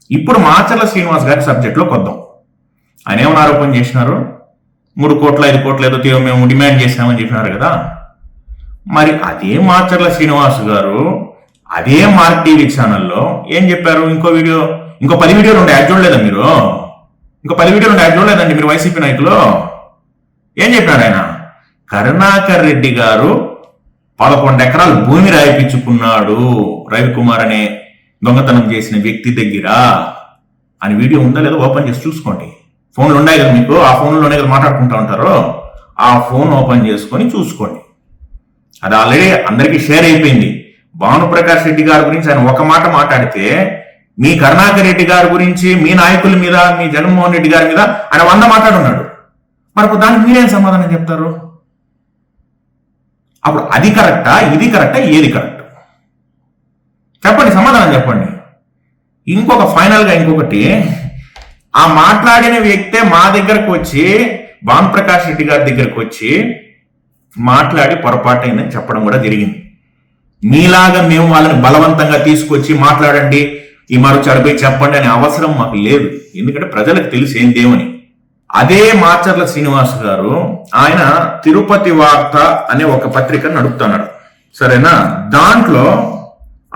ఇప్పుడు మాచర్ల శ్రీనివాస్ గారి సబ్జెక్ట్లో కొద్దాం. ఆయన ఏమైనా ఆరోపణ చేసినారు? 3 కోట్ల 5 కోట్ల ఏదో మేము డిమాండ్ చేశామని చెప్పినారు కదా. మరి అదే మాచర్ల శ్రీనివాస్ గారు అదే మార్క్ టీవీ ఛానల్లో ఏం చెప్పారు? ఇంకో 10 వీడియోలు ఉండే యాడ్ చూడలేదా మీరు? ఇంకో 10 వీడియోలు ఉండే యాడ్ చూడలేదండి మీరు వైసీపీ నాయకులు? ఏం చెప్పాడు ఆయన? కరుణాకర్ రెడ్డి గారు 11 ఎకరాలు భూమి రాయిపించుకున్నాడు రవికుమార్ అనే దొంగతనం చేసిన వ్యక్తి దగ్గర అని వీడియో ఉందా లేదా ఓపెన్ చేసి చూసుకోండి. ఫోన్లు ఉన్నాయి కదా మీకు, ఆ ఫోన్లోనే కదా మాట్లాడుకుంటూ ఉంటారు. ఆ ఫోన్ ఓపెన్ చేసుకొని చూసుకోండి. అది ఆల్రెడీ అందరికీ షేర్ అయిపోయింది. భానుప్రకాష్ రెడ్డి గారి గురించి ఆయన ఒక మాట మాట్లాడితే మీ కరుణాకర్ రెడ్డి గారి గురించి, మీ నాయకుల మీద, మీ జగన్మోహన్ రెడ్డి గారి మీద ఆయన 100 మాట్లాడున్నాడు. మరి దానికి మీరేం సమాధానం చెప్తారు? అప్పుడు అది కరెక్టా, ఇది కరెక్టా, ఏది కరెక్ట్ చెప్పండి, సమాధానం చెప్పండి. ఫైనల్గా ఇంకొకటి, ఆ మాట్లాడిన వ్యక్తే మా దగ్గరకు వచ్చి, భానుప్రకాష్ రెడ్డి గారి దగ్గరకు వచ్చి మాట్లాడి పొరపాటైందని చెప్పడం కూడా జరిగింది. మీలాగా మేము వాళ్ళని బలవంతంగా తీసుకొచ్చి మాట్లాడండి, ఈ మరొకసారిపై చెప్పండి అనే అవసరం మాకు లేదు. ఎందుకంటే ప్రజలకు తెలిసి ఏందేమని. అదే మాచర్ల శ్రీనివాస్ గారు ఆయన తిరుపతి వార్త అనే ఒక పత్రిక నడుపుతున్నాడు, సరేనా? దాంట్లో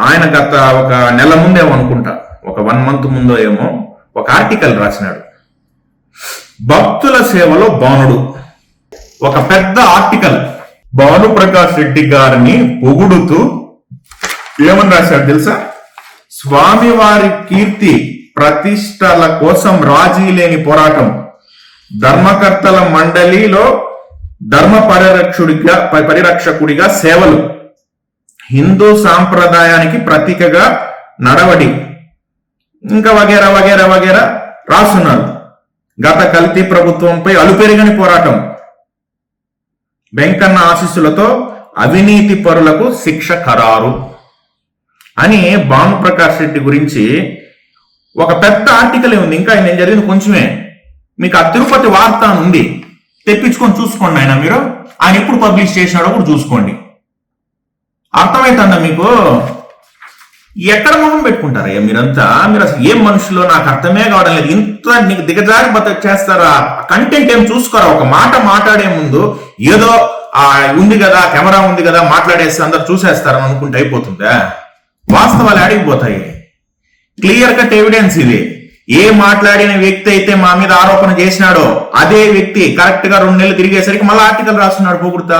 ఆయన గత ఒక నెల ముందేమో అనుకుంటా, ఒక 1 మంత్ ముందో ఏమో ఒక ఆర్టికల్ రాసినాడు. భక్తుల సేవలో బాణుడు, ఒక పెద్ద ఆర్టికల్. భానుప్రకాష్ రెడ్డి గారిని పొగుడుతూ ఏమని రాశాడు తెలుసా? స్వామివారి కీర్తి ప్రతిష్టల కోసం రాజీ లేని పోరాటం, ధర్మకర్తల మండలిలో ధర్మ పరిరక్షకుడిగా సేవలు, హిందూ సాంప్రదాయానికి ప్రతీకగా నడవడి, ఇంకా వగేరా వగేరా వగేరా రాస్తున్నారు. గత కల్తీ ప్రభుత్వంపై అలుపెరగని పోరాటం, వెంకన్న ఆశీస్సులతో అవినీతి పరులకు శిక్ష ఖరారు అని భానుప్రకాష్ రెడ్డి గురించి ఒక పెద్ద ఆర్టికల్ ఉంది. ఇంకా నేను జరిగింది కొంచెమే. మీకు ఆ తిరుపతి వార్త ఉంది, తెప్పించుకొని చూసుకోండి. మీరు ఆయన ఎప్పుడు పబ్లిష్ చేసినాడో కూడా చూసుకోండి. అర్థమవుతుందా మీకు? ఎక్కడ మొహం పెట్టుకుంటారయ్యా మీరంతా? మీరు అసలు ఏం మనుషులో నాకు అర్థమే కావడం లేదు. ఇంత నీకు దిగజారి చేస్తారా? కంటెంట్ ఏం చూసుకోరా? ఒక మాట మాట్లాడే ముందు ఏదో ఉంది కదా, కెమెరా ఉంది కదా, మాట్లాడేస్తే అందరు చూసేస్తారని అనుకుంటే అయిపోతుందా? వాస్తవాలు అడిగిపోతాయి. క్లియర్ కట్ ఎవిడెన్స్ ఇది. ఏ మాట్లాడిన వ్యక్తి అయితే మా మీద ఆరోపణ చేసినాడో అదే వ్యక్తి కరెక్ట్ గా 2 నెలలు తిరిగేసరికి మళ్ళీ ఆర్టికల్ రాస్తున్నాడు పొగుడుతా.